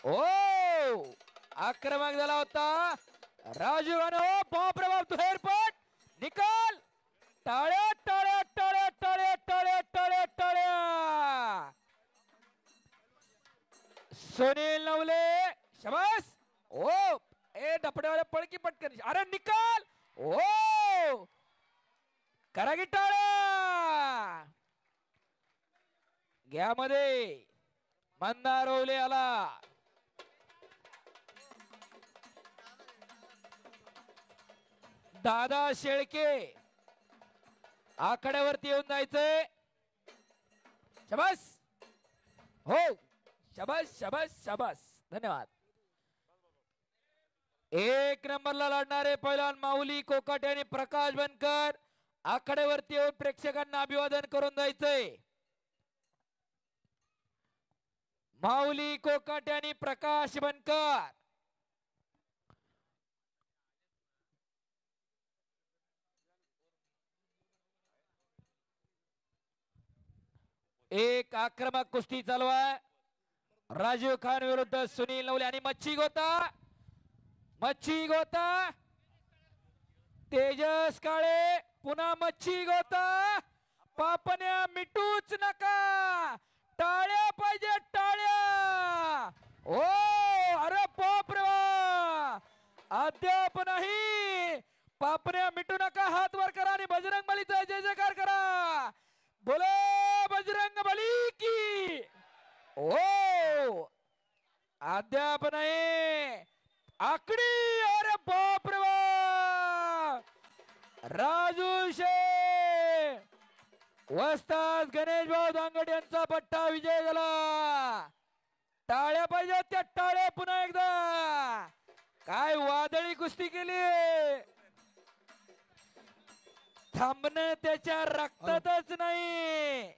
ओ आक्रमक झाला होता राजू गानो बाप रे बाप दुहेरपट निकाल टाळ्या टाळ्या टाळ्या टाळ्या टाळ्या टाळ्या टाळ्या सुनील नवले शाबास ओ ए डपड्यावाले पळकी पटकन अरे निकाल ओ करा की टाळ्या घ्या मध्ये मंदारवले आला दादा शेळके आखाड्यावरती येऊन जायचंय शाबास हो शाबास शाबास शाबास धन्यवाद एक नंबरला लढणारे पैलवान माऊली कोकाटे आणि प्रकाश बनकर आखाड्यावरती येऊन प्रेक्षकांना अभिवादन करून जायचंय माऊली कोकाटे आणि प्रकाश बनकर एक आक्रमक कुस्ती चालू आहे राजीव खान विरुद्ध सुनील नवले आणि मच्छी गोता तेजस काळे पुन्हा मच्छी गोता पापण्या मिटूच नका टाळ्या पाहिजे टाळ्या ओ अरे बाप रे अद्याप नाही पापण्या मिटू नका हात वर करा आणि बजरंग बलीचा जय जयकार करा बोलो बजरंग बली की ओ अद्याप नाही आकडी अरे बाप रे राजू शे वस्ताद गणेश भाऊ दांगड यांचा पट्टा विजय झाला टाळ्या पाहिजे त्या टाळ्या पुन्हा एकदा काय वादळी कुस्ती केली थांबणं त्याच्या रक्तातच नाही